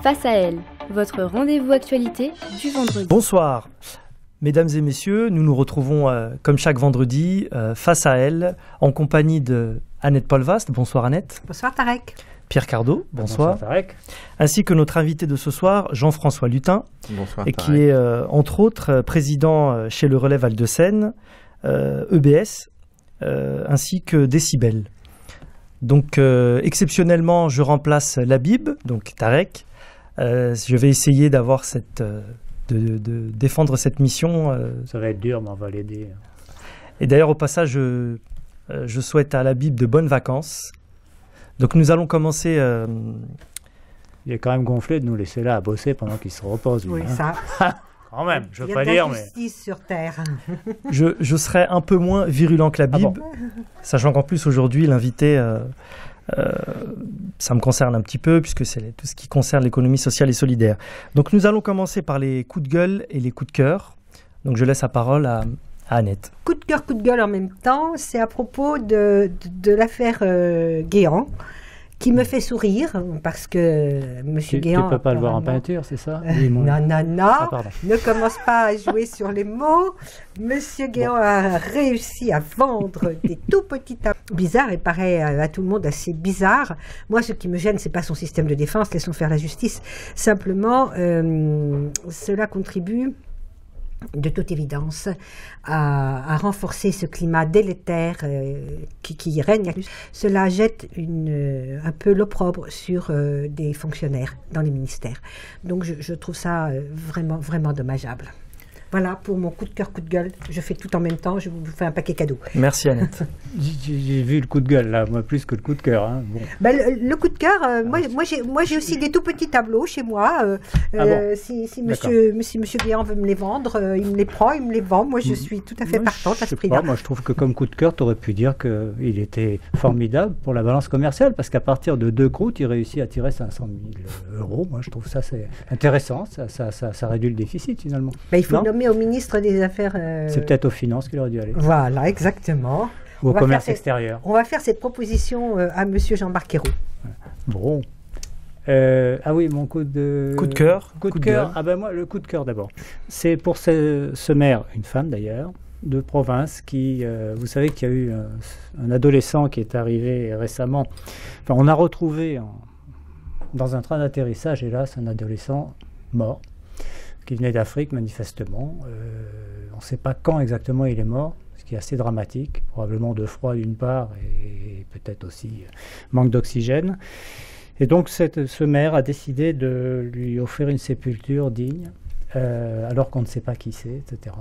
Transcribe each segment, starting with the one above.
Face à elle, votre rendez-vous actualité du vendredi. Bonsoir, mesdames et messieurs, nous nous retrouvons comme chaque vendredi face à elle, en compagnie de Annette Polvast. Bonsoir Annette. Bonsoir Tarek. Pierre Cardot, bonsoir. Bonsoir Tarek. Ainsi que notre invité de ce soir, Jean-François Lutin, bonsoir, et qui est entre autres président chez le Relais Val-de-Seine, EBS, ainsi que Décibel. Donc exceptionnellement, je remplace Labib, donc Tarek. Je vais essayer d'avoir de défendre cette mission. Ça va être dur, mais on va l'aider. Et d'ailleurs, au passage, je souhaite à Labib de bonnes vacances. Donc nous allons commencer... Il est quand même gonflé de nous laisser là à bosser pendant qu'il se repose. Lui, oui, hein. ça. Quand même, je veux pas dire, mais... justice sur Terre. je serai un peu moins virulent que Labib, sachant qu'en plus aujourd'hui, l'invité... ça me concerne un petit peu puisque c'est tout ce qui concerne l'économie sociale et solidaire. Donc nous allons commencer par les coups de gueule et les coups de cœur. Donc je laisse la parole à Annette. Coup de gueule en même temps, c'est à propos de l'affaire Guéant qui me fait sourire parce que M. Guéant... Tu peux pas le voir en peinture, c'est ça? Non, Ah, ne commence pas à jouer sur les mots. Monsieur Guéant a réussi à vendre des tout petits tableaux bizarres et paraît à tout le monde assez bizarre. Moi, ce qui me gêne, c'est pas son système de défense, laissons faire la justice. Simplement, cela contribue de toute évidence à renforcer ce climat délétère qui règne. Cela jette un peu l'opprobre sur des fonctionnaires dans les ministères. Donc je trouve ça vraiment, vraiment dommageable. Voilà pour mon coup de cœur, coup de gueule. Je fais tout en même temps, je vous fais un paquet cadeau. Merci Annette. J'ai vu le coup de gueule là, moi plus que le coup de cœur. Hein. Bon. Ben, le coup de cœur, moi j'ai aussi des tout petits tableaux chez moi. Si monsieur Guéant veut me les vendre, il me les prend, il me les vend. Moi je suis tout à fait partante à ce prix-là. Moi je trouve que comme coup de cœur, tu aurais pu dire qu'il était formidable pour la balance commerciale parce qu'à partir de 2 croûtes, il réussit à tirer 500 000 €. Moi je trouve ça c'est intéressant, ça réduit le déficit finalement. Ben, il faut nommer au ministre des Affaires... C'est peut-être aux finances qu'il aurait dû aller. Voilà, exactement. Ou au commerce extérieur. On va faire cette proposition à monsieur Jean-Marc Ayrault. Bon. Ah oui, mon coup de cœur. Coup de cœur. Ah ben moi, le coup de cœur d'abord. C'est pour ce maire, une femme d'ailleurs, de province, qui, vous savez qu'il y a eu un adolescent qui est arrivé récemment. Enfin, on a retrouvé dans un train d'atterrissage, hélas, un adolescent mort, qui venait d'Afrique manifestement. On ne sait pas quand exactement il est mort, ce qui est assez dramatique, probablement de froid d'une part et peut-être aussi manque d'oxygène. Et donc ce maire a décidé de lui offrir une sépulture digne, alors qu'on ne sait pas qui c'est, etc.,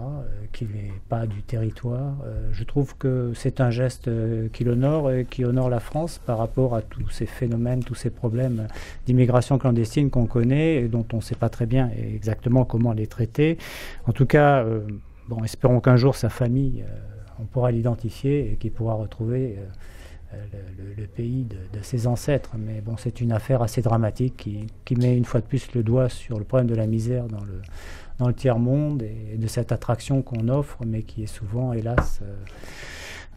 qu'il n'est pas du territoire. Je trouve que c'est un geste qui l'honore et qui honore la France par rapport à tous ces phénomènes, tous ces problèmes d'immigration clandestine qu'on connaît et dont on ne sait pas très bien exactement comment les traiter. En tout cas, espérons qu'un jour sa famille, on pourra l'identifier et qu'il pourra retrouver le pays de ses ancêtres. Mais bon, c'est une affaire assez dramatique qui met une fois de plus le doigt sur le problème de la misère dans le tiers-monde et de cette attraction qu'on offre, mais qui est souvent, hélas,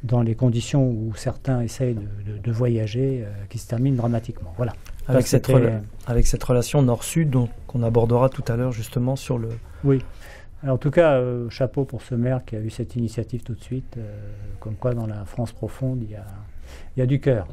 dans les conditions où certains essayent de voyager, qui se terminent dramatiquement. Voilà. Avec cette relation nord-sud qu'on abordera tout à l'heure justement sur le... Oui. Alors, en tout cas, chapeau pour ce maire qui a eu cette initiative tout de suite, comme quoi dans la France profonde, il y a du cœur.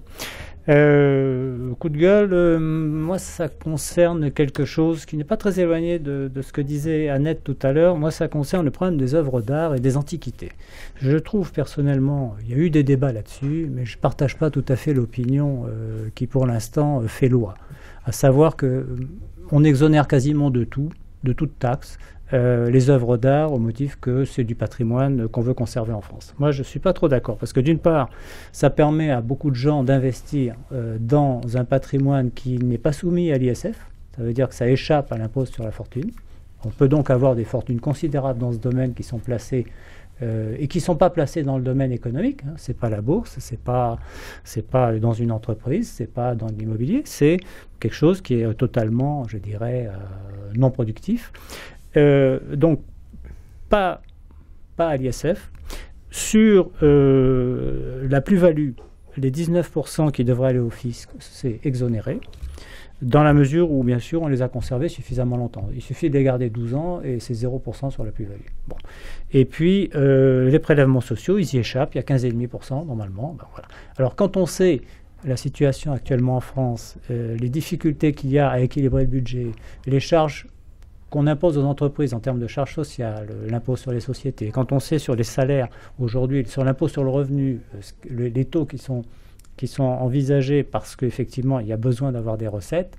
Coup de gueule, moi ça concerne quelque chose qui n'est pas très éloigné de ce que disait Annette tout à l'heure. Moi ça concerne le problème des œuvres d'art et des antiquités. Je trouve personnellement, il y a eu des débats là-dessus, mais je ne partage pas tout à fait l'opinion qui pour l'instant fait loi. À savoir qu'on exonère quasiment de tout, de toute taxe, les œuvres d'art au motif que c'est du patrimoine qu'on veut conserver en France. Moi, je ne suis pas trop d'accord, parce que d'une part, ça permet à beaucoup de gens d'investir dans un patrimoine qui n'est pas soumis à l'ISF, ça veut dire que ça échappe à l'impôt sur la fortune. On peut donc avoir des fortunes considérables dans ce domaine qui sont placées et qui ne sont pas placées dans le domaine économique. Hein. Ce n'est pas la bourse, ce n'est pas dans une entreprise, ce n'est pas dans l'immobilier, c'est quelque chose qui est totalement, je dirais, non productif. Donc, pas à l'ISF. Sur la plus-value les 19% qui devraient aller au fisc, c'est exonéré, dans la mesure où, bien sûr, on les a conservés suffisamment longtemps. Il suffit de les garder 12 ans et c'est 0% sur la plus-value. Bon. Et puis, les prélèvements sociaux, ils y échappent, il y a 15,5% normalement. Ben, voilà. Alors, quand on sait la situation actuellement en France, les difficultés qu'il y a à équilibrer le budget, les charges qu'on impose aux entreprises en termes de charges sociales, l'impôt sur les sociétés, quand on sait sur les salaires aujourd'hui, sur l'impôt sur le revenu, les taux qui sont envisagés parce qu'effectivement il y a besoin d'avoir des recettes,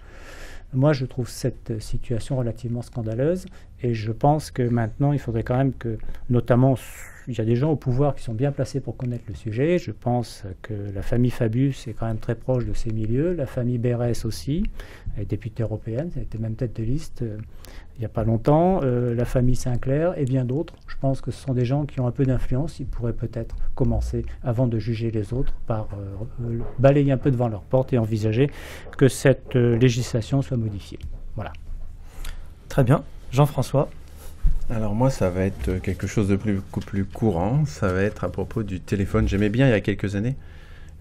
moi je trouve cette situation relativement scandaleuse et je pense que maintenant il faudrait quand même que, notamment, il y a des gens au pouvoir qui sont bien placés pour connaître le sujet. Je pense que la famille Fabius est quand même très proche de ces milieux, la famille Berès aussi, elle est députée européenne, elle était même tête de liste il n'y a pas longtemps, la famille Sinclair et bien d'autres. Je pense que ce sont des gens qui ont un peu d'influence. Ils pourraient peut-être commencer, avant de juger les autres, par balayer un peu devant leur porte et envisager que cette législation soit modifiée. Voilà. Très bien. Jean-François. Alors moi, ça va être quelque chose de beaucoup plus courant. Ça va être à propos du téléphone. J'aimais bien, il y a quelques années,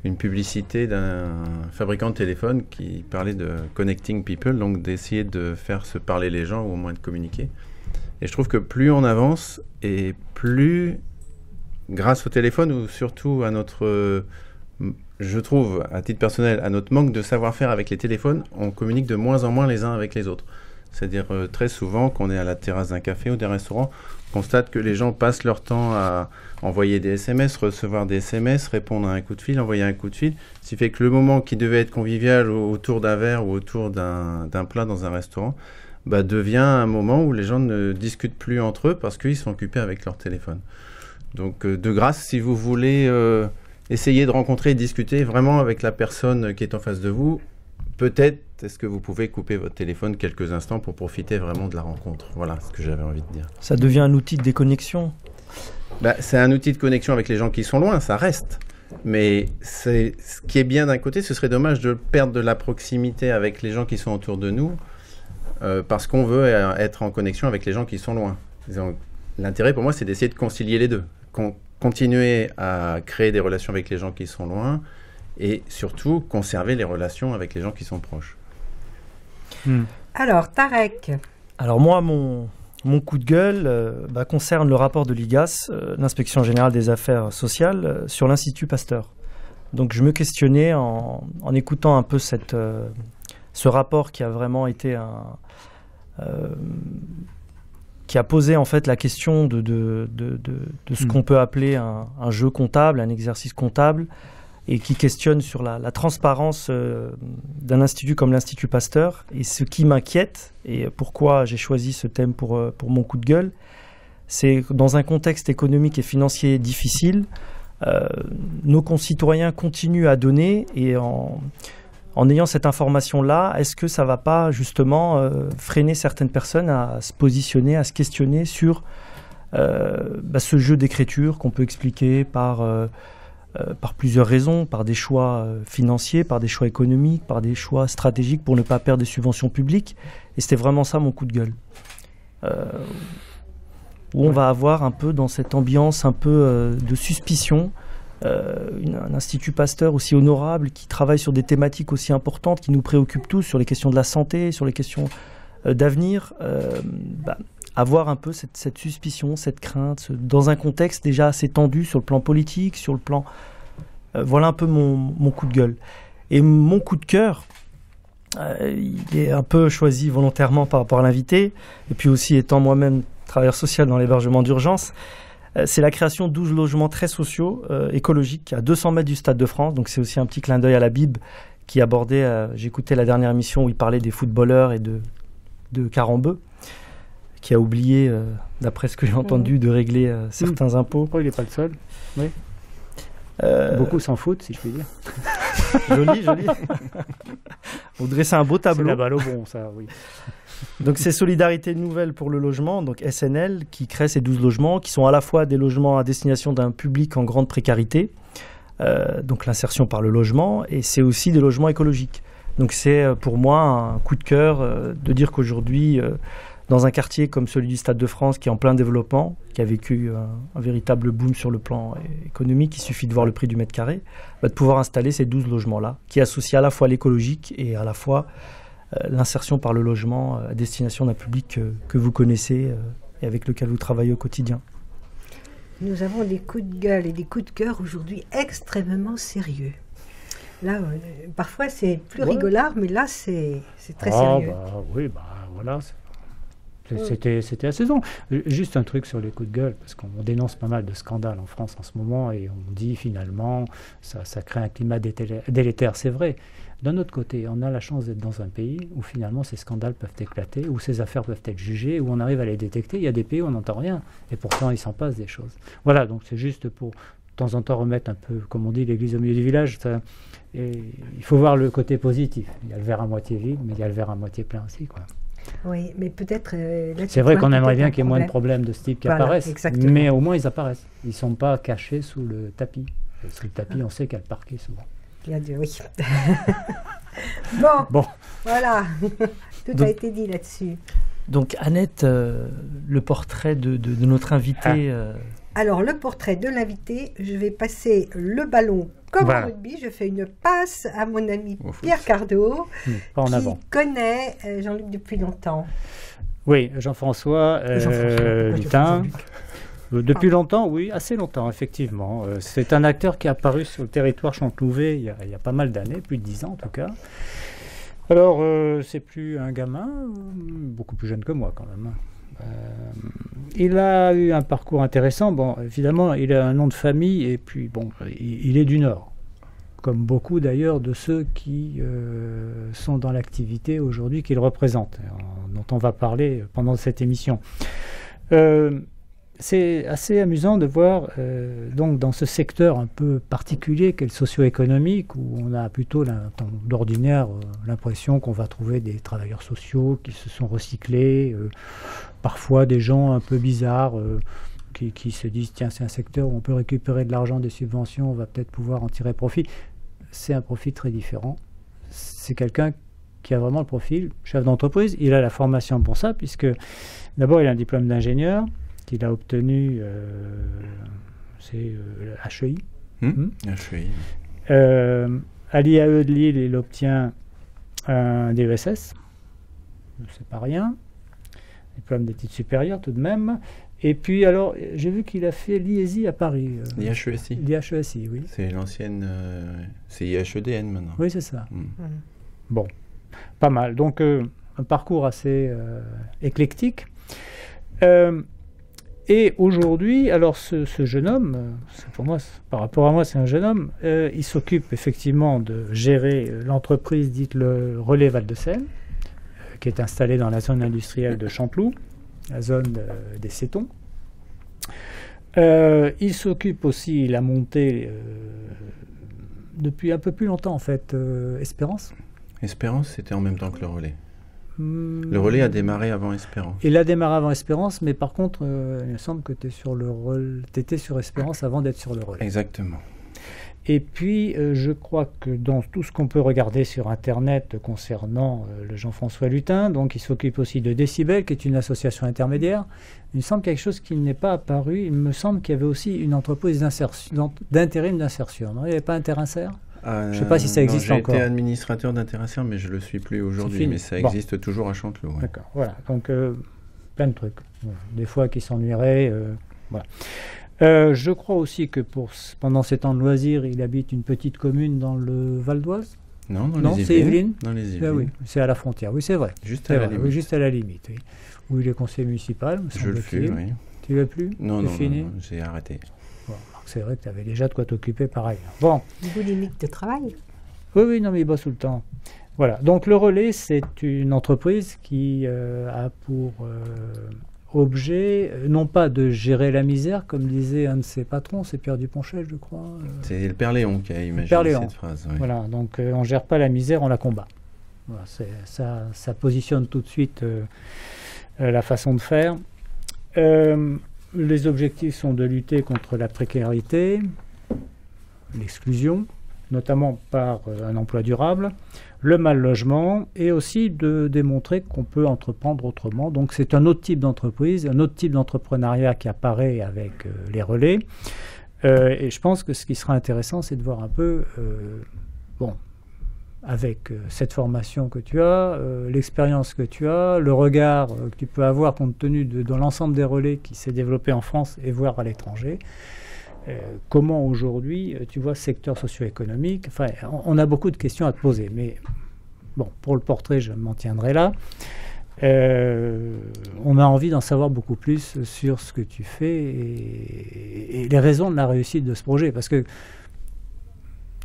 une publicité d'un fabricant de téléphone qui parlait de connecting people, donc d'essayer de faire se parler les gens ou au moins de communiquer. Et je trouve que plus on avance et plus, grâce au téléphone ou surtout à notre, je trouve, à titre personnel, à notre manque de savoir-faire avec les téléphones, on communique de moins en moins les uns avec les autres. C'est-à-dire très souvent qu'on est à la terrasse d'un café ou d'un restaurant, on constate que les gens passent leur temps à envoyer des SMS, recevoir des SMS, répondre à un coup de fil, envoyer un coup de fil. Ce qui fait que le moment qui devait être convivial autour d'un verre ou autour d'un plat dans un restaurant devient un moment où les gens ne discutent plus entre eux parce qu'ils sont occupés avec leur téléphone. Donc de grâce, si vous voulez essayer de rencontrer et discuter vraiment avec la personne qui est en face de vous, peut-être est-ce que vous pouvez couper votre téléphone quelques instants pour profiter vraiment de la rencontre. Voilà ce que j'avais envie de dire. Ça devient un outil de déconnexion. C'est un outil de connexion avec les gens qui sont loin, ça reste. Mais ce qui est bien d'un côté, ce serait dommage de perdre de la proximité avec les gens qui sont autour de nous parce qu'on veut être en connexion avec les gens qui sont loin. Donc, l'intérêt pour moi, c'est d'essayer de concilier les deux. Continuer à créer des relations avec les gens qui sont loin et surtout conserver les relations avec les gens qui sont proches. Alors, Tarek. Alors moi, mon coup de gueule concerne le rapport de l'IGAS, l'Inspection Générale des Affaires Sociales, sur l'Institut Pasteur. Donc je me questionnais en écoutant un peu ce rapport qui a vraiment été qui a posé en fait la question de ce qu'on peut appeler un jeu comptable, un exercice comptable, et qui questionne sur la transparence d'un institut comme l'Institut Pasteur. Et ce qui m'inquiète, et pourquoi j'ai choisi ce thème pour mon coup de gueule, c'est que dans un contexte économique et financier difficile, nos concitoyens continuent à donner, et en ayant cette information-là, est-ce que ça ne va pas justement freiner certaines personnes à se positionner, à se questionner sur ce jeu d'écriture qu'on peut expliquer par plusieurs raisons, par des choix financiers, par des choix économiques, par des choix stratégiques pour ne pas perdre des subventions publiques. Et c'était vraiment ça mon coup de gueule. Où on va avoir un peu dans cette ambiance un peu de suspicion, un institut Pasteur aussi honorable qui travaille sur des thématiques aussi importantes qui nous préoccupent tous, sur les questions de la santé, sur les questions d'avenir, avoir un peu cette suspicion, cette crainte, dans un contexte déjà assez tendu sur le plan politique, sur le plan... voilà un peu mon coup de gueule. Et mon coup de cœur, il est un peu choisi volontairement par rapport à l'invité, et puis aussi étant moi-même travailleur social dans l'hébergement d'urgence, c'est la création de 12 logements très sociaux, écologiques, à 200 mètres du Stade de France. Donc c'est aussi un petit clin d'œil à la Bib qui abordait, j'écoutais la dernière émission où il parlait des footballeurs et de Carambeu, qui a oublié, d'après ce que j'ai entendu, de régler certains impôts. Il n'est pas le seul. Oui. Beaucoup s'en foutent, si je puis dire. Joli. Vous dressez un beau tableau. C'est la balle au bon, ça, oui. Donc c'est Solidarité Nouvelle pour le logement, donc SNL, qui crée ces 12 logements, qui sont à la fois des logements à destination d'un public en grande précarité, donc l'insertion par le logement, et c'est aussi des logements écologiques. Donc c'est pour moi un coup de cœur de dire qu'aujourd'hui, dans un quartier comme celui du Stade de France, qui est en plein développement, qui a vécu un véritable boom sur le plan économique, il suffit de voir le prix du mètre carré, de pouvoir installer ces 12 logements-là, qui associent à la fois l'écologique et à la fois l'insertion par le logement à destination d'un public que vous connaissez et avec lequel vous travaillez au quotidien. Nous avons des coups de gueule et des coups de cœur aujourd'hui extrêmement sérieux. Là, parfois c'est plus rigolard, mais là c'est très sérieux. Oui, voilà. C'était la saison. Juste un truc sur les coups de gueule, parce qu'on dénonce pas mal de scandales en France en ce moment, et on dit finalement ça crée un climat délétère. C'est vrai. D'un autre côté, on a la chance d'être dans un pays où finalement ces scandales peuvent éclater, où ces affaires peuvent être jugées, où on arrive à les détecter. Il y a des pays où on n'entend rien, et pourtant il s'en passe des choses. Voilà, donc c'est juste pour de temps en temps remettre un peu, comme on dit, l'église au milieu du village. Et il faut voir le côté positif. Il y a le verre à moitié vide, mais il y a le verre à moitié plein aussi, quoi. Oui, mais peut-être... c'est vrai qu'on aimerait bien qu'il y ait moins de problèmes de ce type qui apparaissent, exactement. Mais au moins ils apparaissent. Ils ne sont pas cachés sous le tapis. Sous le tapis, on sait qu'il y a le parquet souvent. Il y a oui. Bon, voilà. Tout a été dit là-dessus. Donc Annette, le portrait de notre invité... Alors, le portrait de l'invité, je vais passer le ballon comme au rugby. Je fais une passe à mon ami Pierre Cardot, qui connaît Jean-Luc depuis longtemps. Oui, Jean-François Lutin. Depuis longtemps, oui, assez longtemps, effectivement. C'est un acteur qui est apparu sur le territoire chantelouvé il y a pas mal d'années, plus de 10 ans en tout cas. Alors, c'est plus un gamin, beaucoup plus jeune que moi quand même. Il a eu un parcours intéressant. Bon, évidemment, il a un nom de famille et puis, bon, il est du Nord, comme beaucoup d'ailleurs de ceux qui sont dans l'activité aujourd'hui qu'il représente, dont on va parler pendant cette émission. C'est assez amusant de voir, donc, dans ce secteur un peu particulier qu'est le socio-économique, où on a plutôt d'ordinaire l'impression qu'on va trouver des travailleurs sociaux qui se sont recyclés, parfois des gens un peu bizarres qui se disent « Tiens, c'est un secteur où on peut récupérer de l'argent, des subventions, on va peut-être pouvoir en tirer profit ». C'est un profil très différent. C'est quelqu'un qui a vraiment le profil chef d'entreprise. Il a la formation pour ça, puisque d'abord, il a un diplôme d'ingénieur qu'il a obtenu, c'est HEI. HEI. À l'IAE de Lille, il obtient un DESS. C'est pas rien. Diplôme d'études supérieures tout de même. Et puis, alors, j'ai vu qu'il a fait l'IESI à Paris. L'IHESI. L'IHESI, oui. C'est l'ancienne... c'est IHEDN maintenant. Oui, c'est ça. Bon, pas mal. Donc, un parcours assez éclectique. Et aujourd'hui, alors ce jeune homme, pour moi, par rapport à moi, c'est un jeune homme, il s'occupe effectivement de gérer l'entreprise dite le Relais Val-de-Seine, qui est installée dans la zone industrielle de Chanteloup, la zone des Cétons. Il s'occupe aussi, il a monté depuis un peu plus longtemps en fait, Espérance. Espérance, c'était en même temps que le Relais. Le Relais a démarré avant Espérance. Il a démarré avant Espérance, mais par contre, il me semble que tu étais sur Espérance avant d'être sur le Relais. Exactement. Et puis, je crois que dans tout ce qu'on peut regarder sur Internet concernant le Jean-François Lutin, donc il s'occupe aussi de Décibel, qui est une association intermédiaire. Il me semble quelque chose qui n'est pas apparu. Il me semble qu'il y avait aussi une entreprise d'intérim d'insertion. Non, il n'y avait pas Interinser ? Je ne sais pas si ça existe encore. J'ai été administrateur d'Interinser, mais je ne le suis plus aujourd'hui. Mais ça existe toujours à Chanteloup. Ouais. D'accord, voilà. Donc, plein de trucs. Des fois qui s'ennuieraient. Voilà. Je crois aussi que pendant ses temps de loisirs, il habite une petite commune dans le Val d'Oise. Non, c'est Yvelines. Dans les Yvelines. Oui, c'est à la frontière. Oui, c'est vrai. Juste à la limite. Oui, juste à la limite. Oui. Où il est conseiller municipal. Je le fus, oui. Tu l'as plus? Non, j'ai arrêté. Bon, c'est vrai que tu avais déjà de quoi t'occuper pareil. Bon. Niveau limite de travail. Oui, non, mais il bosse tout le temps. Voilà. Donc le Relais, c'est une entreprise qui a pour objet, non pas de gérer la misère, comme disait un de ses patrons, c'est Pierre Duponchel, je crois. C'est le Père Léon qui a imaginé cette phrase. Oui. Voilà, donc on ne gère pas la misère, on la combat. Voilà, ça positionne tout de suite la façon de faire. Les objectifs sont de lutter contre la précarité, l'exclusion, notamment par un emploi durable, le mal logement, et aussi de démontrer qu'on peut entreprendre autrement. Donc c'est un autre type d'entreprise, un autre type d'entrepreneuriat qui apparaît avec les relais. Et je pense que ce qui sera intéressant, c'est de voir un peu, avec cette formation que tu as, l'expérience que tu as, le regard que tu peux avoir compte tenu de l'ensemble des relais qui s'est développé en France et voire à l'étranger, comment aujourd'hui tu vois ce secteur socio-économique. Enfin, on a beaucoup de questions à te poser, mais bon, pour le portrait, je m'en tiendrai là. On a envie d'en savoir beaucoup plus sur ce que tu fais et les raisons de la réussite de ce projet, parce que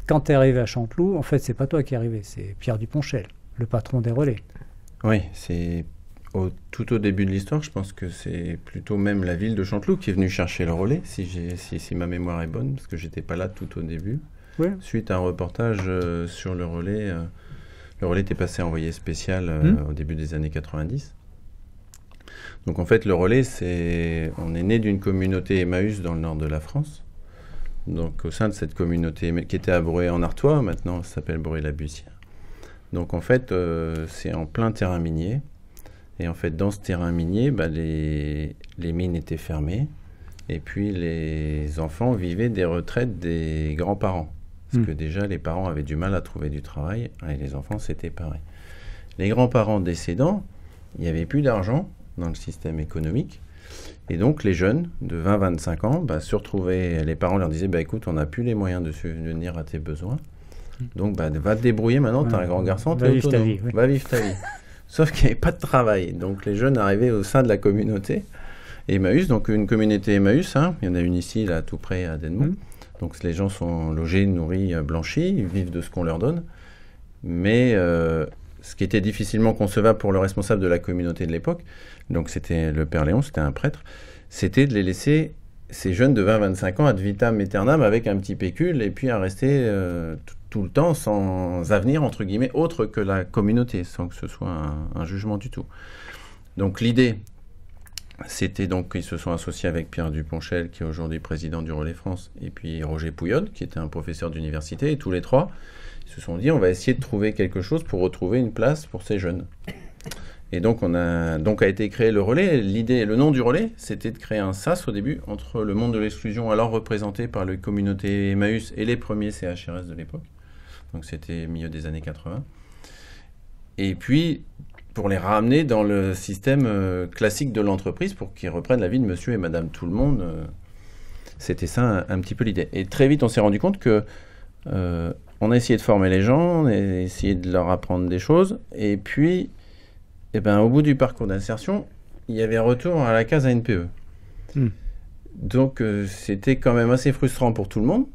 quand tu es arrivé à Chanteloup, en fait, c'est pas toi qui es arrivé, c'est Pierre Duponchel, le patron des relais. Oui, c'est tout au début de l'histoire. Je pense que c'est plutôt même la ville de Chanteloup qui est venue chercher le relais, si ma mémoire est bonne, parce que j'étais pas là tout au début. Oui. Suite à un reportage sur le relais était passé à envoyé spécial au début des années 90. Donc en fait, le relais, on est né d'une communauté Emmaüs dans le nord de la France. Donc au sein de cette communauté qui était à Bruay-en-Artois, maintenant ça s'appelle Bruay-la-Bussière. Donc en fait, c'est en plein terrain minier. Et en fait, dans ce terrain minier, les mines étaient fermées. Et puis les enfants vivaient des retraites des grands-parents. Parce que déjà, les parents avaient du mal à trouver du travail. Et les enfants, c'était pareil. Les grands-parents décédant, il n'y avait plus d'argent dans le système économique. Et donc, les jeunes de 20-25 ans se retrouvaient, les parents leur disaient, écoute, on n'a plus les moyens de subvenir à tes besoins. Donc, va te débrouiller maintenant, t'es un grand garçon, t'es autonome. Va vivre ta vie. Sauf qu'il n'y avait pas de travail. Donc, les jeunes arrivaient au sein de la communauté Emmaüs, donc une communauté Emmaüs, il y en a une ici, là, tout près à Denmont. Donc, les gens sont logés, nourris, blanchis, ils vivent de ce qu'on leur donne. Mais ce qui était difficilement concevable pour le responsable de la communauté de l'époque, donc c'était le père Léon, c'était un prêtre, c'était de les laisser, ces jeunes de 20-25 ans, ad vitam aeternam, avec un petit pécule, et puis à rester tout le temps sans avenir, entre guillemets, autre que la communauté, sans que ce soit un jugement du tout. Donc l'idée, c'était donc qu'ils se sont associés avec Pierre Duponchel, qui est aujourd'hui président du Relais France, et puis Roger Pouillol, qui était un professeur d'université, et tous les trois, ils se sont dit, on va essayer de trouver quelque chose pour retrouver une place pour ces jeunes. Et donc, a été créé le Relais. L'idée, le nom du Relais, c'était de créer un sas au début entre le monde de l'exclusion, alors représenté par les communautés Emmaüs et les premiers CHRS de l'époque. Donc, c'était milieu des années 80. Et puis, pour les ramener dans le système classique de l'entreprise, pour qu'ils reprennent la vie de monsieur et madame tout le monde. C'était ça un petit peu l'idée. Et très vite, on s'est rendu compte que on a essayé de former les gens, on a essayé de leur apprendre des choses, et puis, au bout du parcours d'insertion, il y avait un retour à la case ANPE. Donc, c'était quand même assez frustrant pour tout le monde,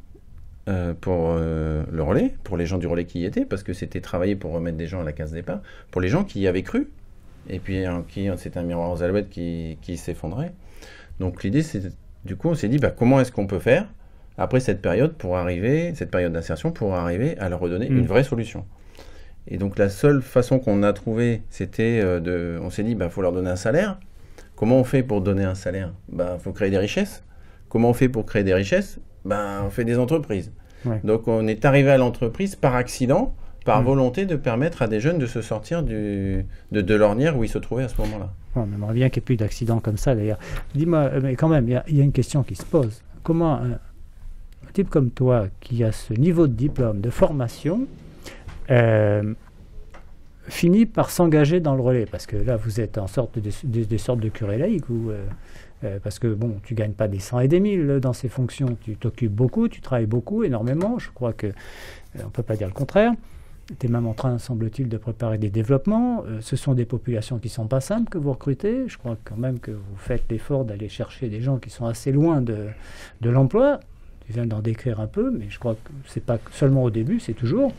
pour le Relais, pour les gens du Relais qui y étaient, parce que c'était travailler pour remettre des gens à la case départ, pour les gens qui y avaient cru, et puis c'était un miroir aux alouettes qui s'effondrait. Donc, l'idée, c'est, du coup, on s'est dit, comment est-ce qu'on peut faire après cette période d'insertion, pour arriver à leur redonner une vraie solution. Et donc la seule façon qu'on a trouvée, c'était on s'est dit, faut leur donner un salaire. Comment on fait pour donner un salaire ? Faut créer des richesses. Comment on fait pour créer des richesses ? On fait des entreprises. Ouais. Donc on est arrivé à l'entreprise par accident, par volonté de permettre à des jeunes de se sortir de l'ornière où ils se trouvaient à ce moment-là. On aimerait bien qu'il n'y ait plus d'accidents comme ça d'ailleurs. Dis-moi, mais quand même, il y a une question qui se pose. Comment un type comme toi, qui a ce niveau de diplôme, de formation, finit par s'engager dans le Relais, parce que là vous êtes en sorte des sortes de curés laïcs, parce que tu gagnes pas des 100 et des 1000 dans ces fonctions, tu t'occupes beaucoup, tu travailles beaucoup, énormément, je crois que on peut pas dire le contraire. Tu es même en train, semble-t-il, de préparer des développements. Ce sont des populations qui sont pas simples que vous recrutez. Je crois quand même que vous faites l'effort d'aller chercher des gens qui sont assez loin de l'emploi. Tu viens d'en décrire un peu, mais je crois que c'est pas seulement au début, c'est toujours.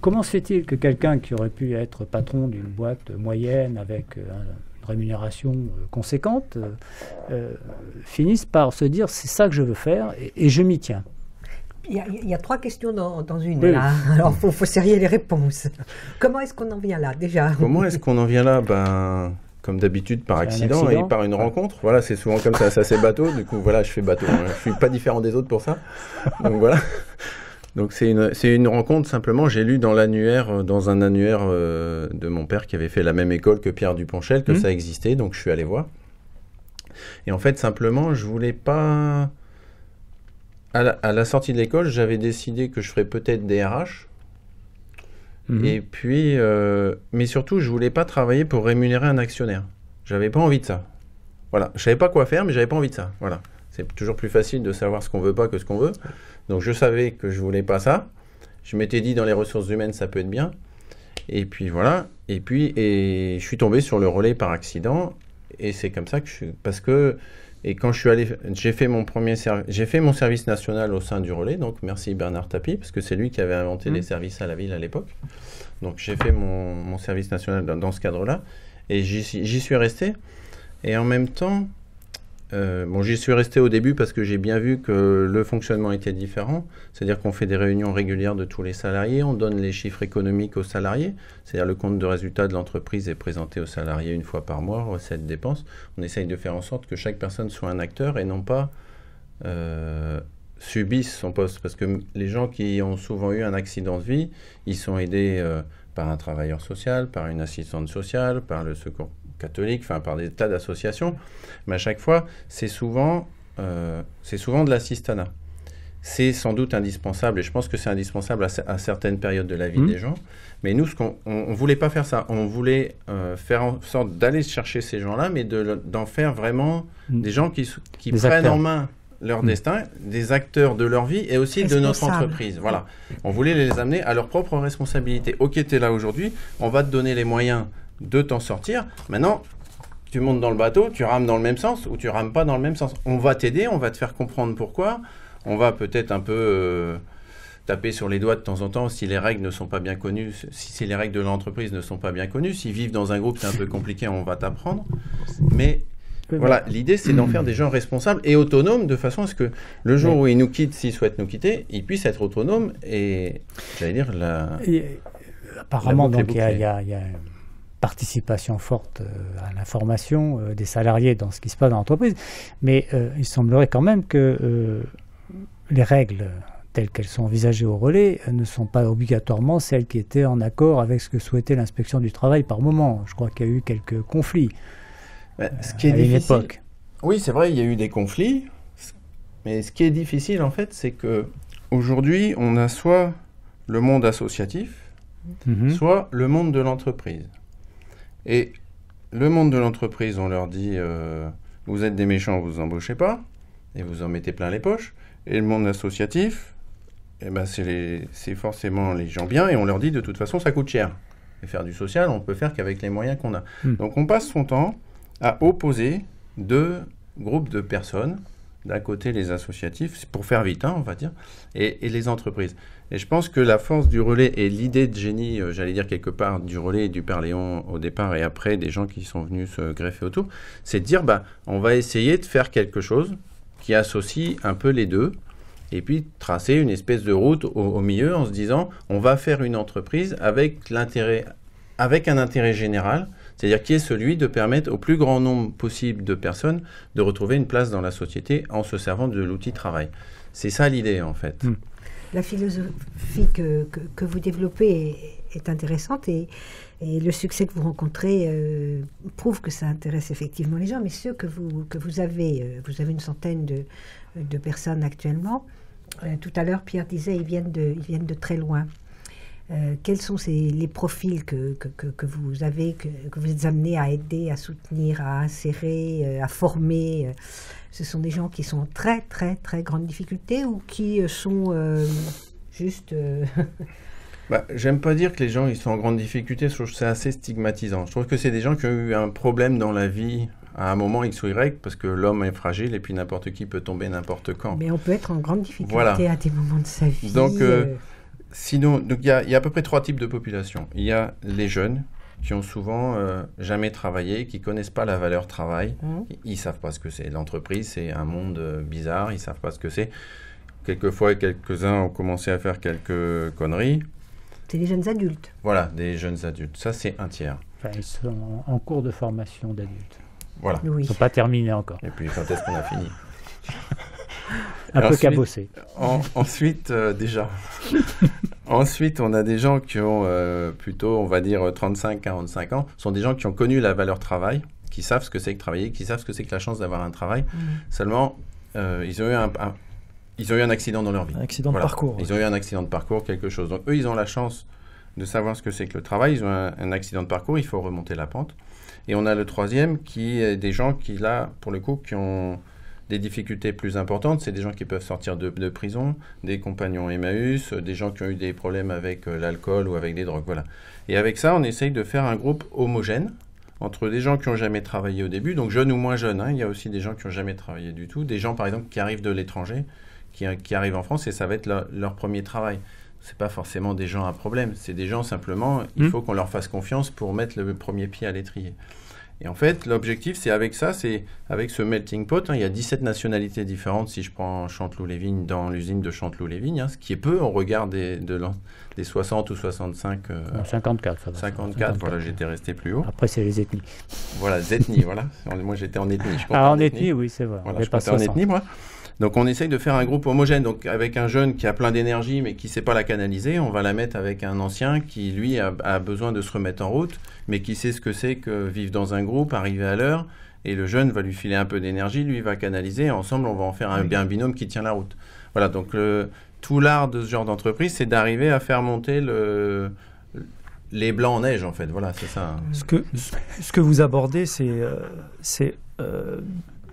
Comment se fait-il que quelqu'un qui aurait pu être patron d'une boîte moyenne avec une rémunération conséquente finisse par se dire c'est ça que je veux faire et je m'y tiens? Il y a trois questions dans une. Oui. Là. Alors, il faut serrer les réponses. Comment est-ce qu'on en vient là, déjà? Comment est-ce qu'on en vient là? Comme d'habitude, par accident et par une rencontre. Voilà, c'est souvent comme ça c'est bateau. Du coup, voilà, je fais bateau. Je ne suis pas différent des autres pour ça. Donc voilà. Donc c'est une rencontre, simplement, j'ai lu dans l'annuaire, dans un annuaire de mon père qui avait fait la même école que Pierre Duponchel, que ça existait, donc je suis allé voir. Et en fait, simplement, je voulais pas... À la sortie de l'école, j'avais décidé que je ferais peut-être des RH. Et puis, mais surtout, je voulais pas travailler pour rémunérer un actionnaire. J'avais pas envie de ça. Voilà, je savais pas quoi faire, mais j'avais pas envie de ça. Voilà, c'est toujours plus facile de savoir ce qu'on veut pas que ce qu'on veut. Donc je savais que je voulais pas ça. Je m'étais dit dans les ressources humaines ça peut être bien. Et puis voilà. Et je suis tombé sur le relais par accident. Et c'est comme ça que quand je suis allé, j'ai fait mon service national au sein du relais. Donc merci Bernard Tapie parce que c'est lui qui avait inventé les services à la ville à l'époque. Donc j'ai fait mon service national dans ce cadre-là. Et j'y suis resté. Et en même temps, j'y suis resté au début parce que j'ai bien vu que le fonctionnement était différent. C'est-à-dire qu'on fait des réunions régulières de tous les salariés, on donne les chiffres économiques aux salariés. C'est-à-dire le compte de résultat de l'entreprise est présenté aux salariés une fois par mois, recettes, dépenses. On essaye de faire en sorte que chaque personne soit un acteur et non pas subisse son poste. Parce que les gens qui ont souvent eu un accident de vie, ils sont aidés par un travailleur social, par une assistante sociale, par le secours catholique, enfin par des tas d'associations, mais à chaque fois, c'est souvent de l'assistanat. C'est sans doute indispensable, et je pense que c'est indispensable à certaines périodes de la vie des gens, mais nous, on voulait pas faire ça. On voulait faire en sorte d'aller chercher ces gens-là, mais d'en faire vraiment des gens qui prennent en main leur destin, des acteurs de leur vie et aussi de notre entreprise. Voilà. On voulait les amener à leur propre responsabilité. Ok, tu es là aujourd'hui, on va te donner les moyens de t'en sortir. Maintenant, tu montes dans le bateau, tu rames dans le même sens ou tu rames pas dans le même sens. On va t'aider, on va te faire comprendre pourquoi. On va peut-être un peu taper sur les doigts de temps en temps si les règles ne sont pas bien connues, si les règles de l'entreprise ne sont pas bien connues. S'ils vivent dans un groupe, c'est un peu compliqué, on va t'apprendre. Mais voilà, l'idée, c'est d'en faire des gens responsables et autonomes de façon à ce que le jour où ils nous quittent, s'ils souhaitent nous quitter, ils puissent être autonomes et, j'allais dire, apparemment, donc, il y a participation forte à l'information des salariés dans ce qui se passe dans l'entreprise, mais il semblerait quand même que les règles telles qu'elles sont envisagées au relais ne sont pas obligatoirement celles qui étaient en accord avec ce que souhaitait l'inspection du travail par moment. Je crois qu'il y a eu quelques conflits ce qui est à une époque. Oui, c'est vrai, il y a eu des conflits, mais ce qui est difficile en fait, c'est que aujourd'hui, on a soit le monde associatif, soit le monde de l'entreprise. Et le monde de l'entreprise, on leur dit vous êtes des méchants, vous embauchez pas, et vous en mettez plein les poches. Et le monde associatif, eh ben, c'est forcément les gens bien, et on leur dit de toute façon ça coûte cher. Et faire du social, on peut faire qu'avec les moyens qu'on a. Donc on passe son temps à opposer deux groupes de personnes. D'un côté les associatifs, pour faire vite, on va dire, et les entreprises. Et je pense que la force du relais et l'idée de génie, j'allais dire quelque part, du relais et du Parléon au départ et après, des gens qui sont venus se greffer autour, c'est de dire, on va essayer de faire quelque chose qui associe un peu les deux, et puis tracer une espèce de route au milieu en se disant, on va faire une entreprise avec un intérêt général, c'est-à-dire qui est celui de permettre au plus grand nombre possible de personnes de retrouver une place dans la société en se servant de l'outil travail. C'est ça l'idée, en fait. La philosophie que vous développez est intéressante et le succès que vous rencontrez prouve que ça intéresse effectivement les gens. Mais ceux que vous avez une centaine de personnes actuellement. Tout à l'heure, Pierre disait ils viennent de très loin. Quels sont les profils que vous avez, que vous êtes amenés à aider, à soutenir, à insérer, à former? Ce sont des gens qui sont en très, très, très grande difficulté ou qui sont juste... J'aime pas dire que les gens ils sont en grande difficulté, je trouve que c'est assez stigmatisant. Je trouve que c'est des gens qui ont eu un problème dans la vie à un moment X ou Y, parce que l'homme est fragile et puis n'importe qui peut tomber n'importe quand. Mais on peut être en grande difficulté à des moments de sa vie. Donc, sinon, il y a à peu près 3 types de populations. Il y a les jeunes qui ont souvent jamais travaillé, qui connaissent pas la valeur travail. Ils savent pas ce que c'est. L'entreprise, c'est un monde bizarre. Ils savent pas ce que c'est. Quelquefois, quelques-uns ont commencé à faire quelques conneries. C'est des jeunes adultes. Voilà, des jeunes adultes. Ça, c'est un tiers. Enfin, ils sont en cours de formation d'adultes. Voilà. Ils ne sont pas terminés encore. Et puis, quand est-ce qu'on a fini? Un peu cabossé. Ensuite, déjà. Ensuite, on a des gens qui ont plutôt, on va dire, 35-45 ans. Ce sont des gens qui ont connu la valeur travail, qui savent ce que c'est que travailler, qui savent ce que c'est que la chance d'avoir un travail. Seulement, ils ont eu un accident dans leur vie. Un accident de parcours. Ils ont eu un accident de parcours, quelque chose. Donc, eux, ils ont la chance de savoir ce que c'est que le travail. Ils ont un accident de parcours, il faut remonter la pente. Et on a le troisième qui est des gens qui, là, pour le coup, qui ont des difficultés plus importantes. C'est des gens qui peuvent sortir de prison, des compagnons Emmaüs, des gens qui ont eu des problèmes avec l'alcool ou avec des drogues. Voilà. Et avec ça, on essaye de faire un groupe homogène entre des gens qui n'ont jamais travaillé au début, donc jeunes ou moins jeunes. Il y a aussi des gens qui n'ont jamais travaillé du tout. Des gens, par exemple, qui arrivent de l'étranger, qui arrivent en France et ça va être leur premier travail. Ce n'est pas forcément des gens à problème. C'est des gens, simplement, il faut qu'on leur fasse confiance pour mettre le premier pied à l'étrier. Et en fait, l'objectif, c'est avec ça, c'est avec ce melting pot. Il y a 17 nationalités différentes si je prends Chanteloup-les-Vignes dans l'usine de Chanteloup-les-Vignes, ce qui est peu au regard des 60 ou 65. 54, ça va. 54, voilà, j'étais resté plus haut. Après, c'est les ethnies. Voilà, les ethnies, voilà. Moi, j'étais en ethnie. En ethnie, oui, c'est vrai. Voilà, je comptais en ethnie, moi. Donc, on essaye de faire un groupe homogène. Donc, avec un jeune qui a plein d'énergie, mais qui ne sait pas la canaliser, on va la mettre avec un ancien qui, lui, a besoin de se remettre en route, mais qui sait ce que c'est que vivre dans un groupe, arriver à l'heure. Et le jeune va lui filer un peu d'énergie, lui va canaliser. Et ensemble, on va en faire un binôme qui tient la route. Voilà, donc tout l'art de ce genre d'entreprise, c'est d'arriver à faire monter les blancs en neige, en fait. Voilà, c'est ça. Ce que vous abordez, c'est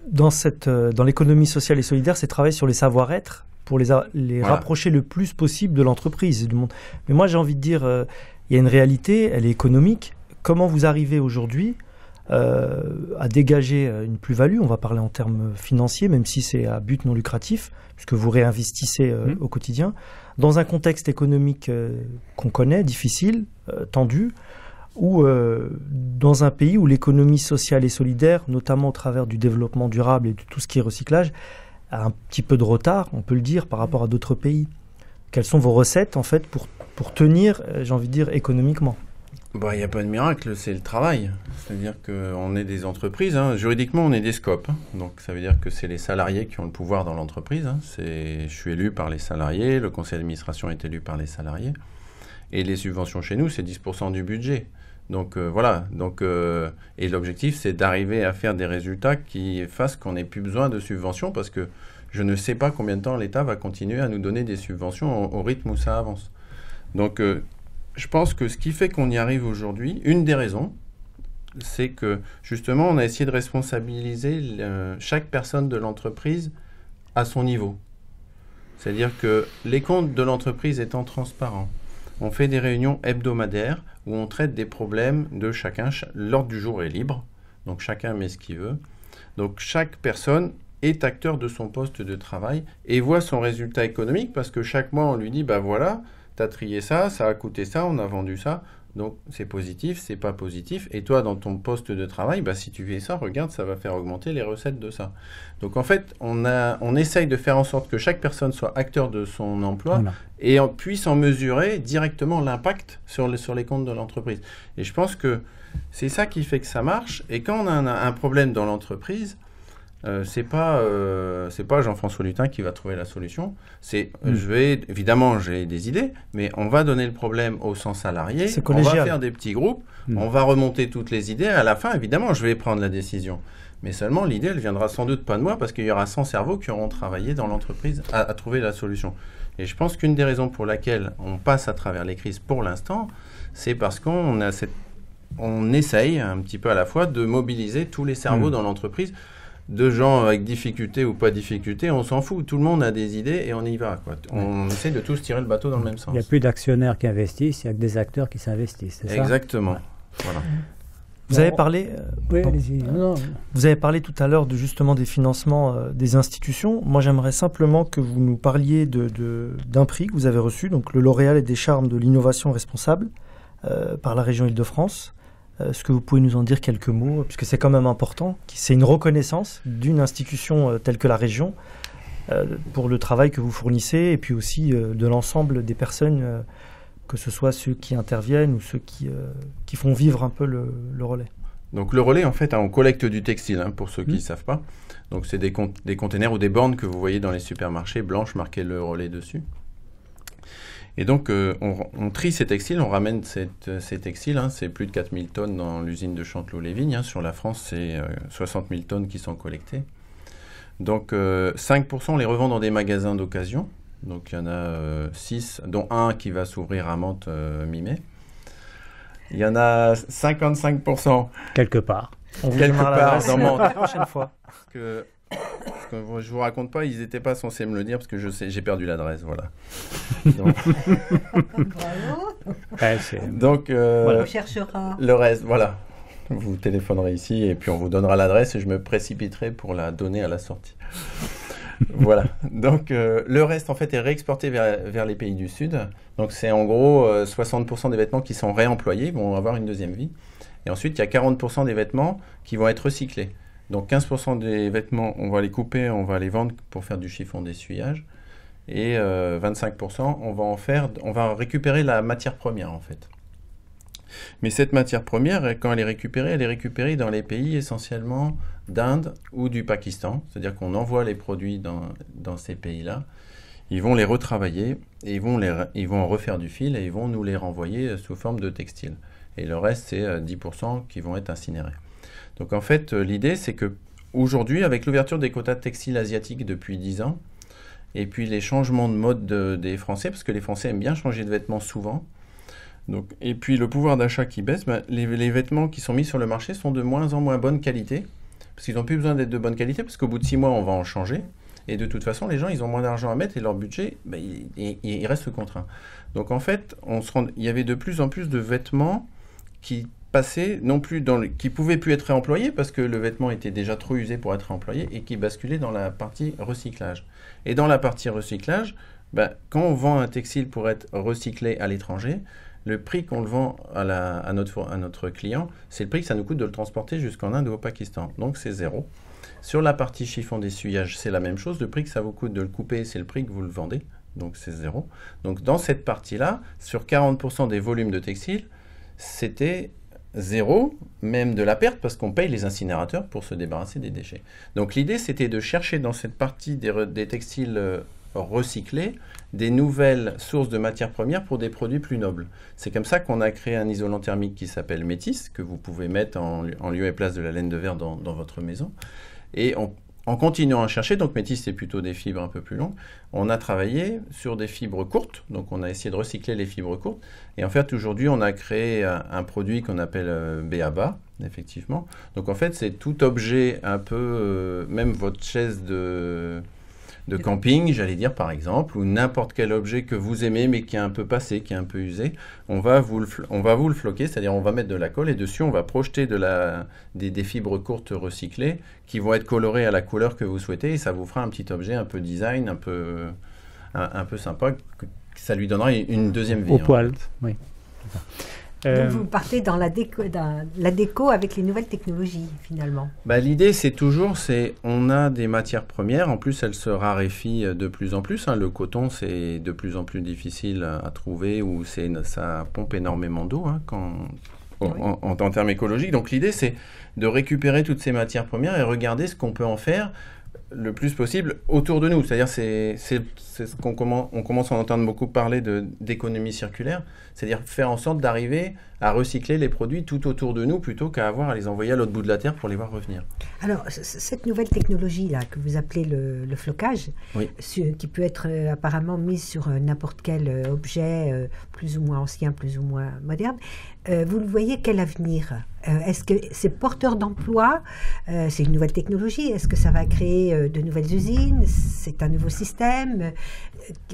dans l'économie sociale et solidaire, c'est travailler sur les savoir-être pour les rapprocher le plus possible de l'entreprise et du monde. Mais moi, j'ai envie de dire, il y a une réalité, elle est économique. Comment vous arrivez aujourd'hui à dégager une plus-value, on va parler en termes financiers, même si c'est à but non lucratif, puisque vous réinvestissez au quotidien, dans un contexte économique qu'on connaît, difficile, tendu, ou dans un pays où l'économie sociale et solidaire, notamment au travers du développement durable et de tout ce qui est recyclage, a un petit peu de retard, on peut le dire, par rapport à d'autres pays. Quelles sont vos recettes, en fait, pour tenir, j'ai envie de dire, économiquement ? Il n'y a pas de miracle, c'est le travail. C'est-à-dire qu'on est des entreprises. Juridiquement, on est des SCOP. Donc, ça veut dire que c'est les salariés qui ont le pouvoir dans l'entreprise. Je suis élu par les salariés, le conseil d'administration est élu par les salariés. Et les subventions chez nous, c'est 10% du budget. Donc, voilà. Et l'objectif, c'est d'arriver à faire des résultats qui fassent qu'on n'ait plus besoin de subventions parce que je ne sais pas combien de temps l'État va continuer à nous donner des subventions au rythme où ça avance. Donc, je pense que ce qui fait qu'on y arrive aujourd'hui, une des raisons, c'est que justement, on a essayé de responsabiliser chaque personne de l'entreprise à son niveau. C'est-à-dire que les comptes de l'entreprise étant transparents, on fait des réunions hebdomadaires où on traite des problèmes de chacun. L'ordre du jour est libre, donc chacun met ce qu'il veut. Donc chaque personne est acteur de son poste de travail et voit son résultat économique parce que chaque mois, on lui dit, voilà, t'as trié ça, ça a coûté ça, on a vendu ça, donc c'est positif, c'est pas positif. Et toi, dans ton poste de travail, si tu fais ça, regarde, ça va faire augmenter les recettes de ça. Donc en fait, on essaye de faire en sorte que chaque personne soit acteur de son emploi et puisse en mesurer directement l'impact sur les comptes de l'entreprise. Et je pense que c'est ça qui fait que ça marche. Et quand on a un problème dans l'entreprise, c'est pas Jean-François Lutin qui va trouver la solution. Évidemment, j'ai des idées, mais on va donner le problème aux 100 salariés. On va faire des petits groupes. On va remonter toutes les idées. À la fin, évidemment, je vais prendre la décision. Mais seulement, l'idée, elle viendra sans doute pas de moi parce qu'il y aura 100 cerveaux qui auront travaillé dans l'entreprise à trouver la solution. Et je pense qu'une des raisons pour laquelle on passe à travers les crises pour l'instant, c'est parce qu'on essaye un petit peu à la fois de mobiliser tous les cerveaux dans l'entreprise. De gens avec difficulté ou pas difficulté, on s'en fout. Tout le monde a des idées et on y va. On essaie de tous tirer le bateau dans le même sens. Il n'y a plus d'actionnaires qui investissent, il y a que des acteurs qui s'investissent, c'est ça ? Exactement. Voilà. Vous avez parlé, allez-y. Vous avez parlé tout à l'heure justement des financements des institutions. Moi, j'aimerais simplement que vous nous parliez d'un prix que vous avez reçu, donc le lauréat des charmes de l'innovation responsable par la région Île-de-France. Est-ce que vous pouvez nous en dire quelques mots, puisque c'est quand même important, c'est une reconnaissance d'une institution telle que la région pour le travail que vous fournissez et puis aussi de l'ensemble des personnes, que ce soit ceux qui interviennent ou ceux qui font vivre un peu le relais. Donc le relais, en fait, on collecte du textile, pour ceux qui ne savent pas. Donc c'est des containers ou des bornes que vous voyez dans les supermarchés, blanches, marquées le relais dessus. Et donc on trie ces textiles, on ramène ces textiles, c'est plus de 4000 tonnes dans l'usine de Chanteloup-les-Vignes. Sur la France, c'est 60 000 tonnes qui sont collectées. Donc 5% on les revend dans des magasins d'occasion. Donc il y en a 6, dont un qui va s'ouvrir à Mantes mi-mai. Il y en a 55%. Quelque part. On vous Quelque donnera part l'adresse dans Mantes. la prochaine fois. Parce que je vous raconte pas, ils n'étaient pas censés me le dire parce que j'ai perdu l'adresse, voilà. Donc, Bravo. Ouais, donc On cherchera. le reste, voilà. Vous téléphonerez ici et puis on vous donnera l'adresse et je me précipiterai pour la donner à la sortie. Voilà. Donc le reste en fait est réexporté vers les pays du Sud. Donc c'est en gros 60% des vêtements qui sont réemployés, vont avoir une deuxième vie. Et ensuite il y a 40% des vêtements qui vont être recyclés. Donc 15% des vêtements, on va les couper, on va les vendre pour faire du chiffon d'essuyage. Et 25%, on va récupérer la matière première en fait. Mais cette matière première, quand elle est récupérée dans les pays essentiellement d'Inde ou du Pakistan. C'est-à-dire qu'on envoie les produits dans ces pays-là. Ils vont les retravailler et ils vont en refaire du fil et ils vont nous les renvoyer sous forme de textile. Et le reste, c'est 10% qui vont être incinérés. Donc en fait, l'idée, c'est qu'aujourd'hui, avec l'ouverture des quotas de textiles asiatiques depuis 10 ans, et puis les changements de mode des Français, parce que les Français aiment bien changer de vêtements souvent, donc, et puis le pouvoir d'achat qui baisse, les vêtements qui sont mis sur le marché sont de moins en moins bonne qualité, parce qu'ils n'ont plus besoin d'être de bonne qualité, parce qu'au bout de 6 mois, on va en changer. Et de toute façon, les gens, ils ont moins d'argent à mettre et leur budget, il reste contraint. Donc en fait, il y avait de plus en plus de vêtements qui passaient, non plus qui pouvaient plus être réemployés parce que le vêtement était déjà trop usé pour être réemployé et qui basculaient dans la partie recyclage. Et dans la partie recyclage, quand on vend un textile pour être recyclé à l'étranger, le prix qu'on le vend à notre client, c'est le prix que ça nous coûte de le transporter jusqu'en Inde ou au Pakistan. Donc c'est 0. Sur la partie chiffon d'essuyage, c'est la même chose. Le prix que ça vous coûte de le couper, c'est le prix que vous le vendez. Donc c'est 0. Donc dans cette partie-là, sur 40% des volumes de textile, c'était 0, même de la perte, parce qu'on paye les incinérateurs pour se débarrasser des déchets. Donc l'idée, c'était de chercher dans cette partie des textiles recyclés des nouvelles sources de matières premières pour des produits plus nobles. C'est comme ça qu'on a créé un isolant thermique qui s'appelle Métis, que vous pouvez mettre en lieu et place de la laine de verre dans votre maison. Et en continuant à chercher, donc Métis c'est plutôt des fibres un peu plus longues, on a travaillé sur des fibres courtes, donc on a essayé de recycler les fibres courtes, et en fait aujourd'hui on a créé un produit qu'on appelle BABA, effectivement. Donc en fait c'est tout objet un peu, même votre chaise de camping, j'allais dire par exemple, ou n'importe quel objet que vous aimez mais qui est un peu passé, qui est un peu usé, on va vous le floquer, c'est-à-dire on va mettre de la colle et dessus on va projeter des fibres courtes recyclées qui vont être colorées à la couleur que vous souhaitez et ça vous fera un petit objet un peu design, un peu sympa, ça lui donnera une deuxième vie. Au poil, oui. Donc vous partez dans la déco avec les nouvelles technologies finalement. L'idée on a des matières premières, en plus elles se raréfient de plus en plus. Le coton c'est de plus en plus difficile à trouver ou ça pompe énormément d'eau en termes écologiques. Donc l'idée c'est de récupérer toutes ces matières premières et regarder ce qu'on peut en faire le plus possible autour de nous. C'est-à-dire c'est ce qu'on commence à entendre beaucoup parler d'économie circulaire, c'est-à-dire faire en sorte d'arriver à recycler les produits tout autour de nous plutôt qu'à avoir à les envoyer à l'autre bout de la Terre pour les voir revenir. Alors, cette nouvelle technologie-là que vous appelez le flocage, oui, qui peut être apparemment mise sur n'importe quel objet plus ou moins ancien, plus ou moins moderne, vous le voyez quel avenir ? Est-ce que c'est porteur d'emploi ? C'est une nouvelle technologie. Est-ce que ça va créer de nouvelles usines ? C'est un nouveau système ?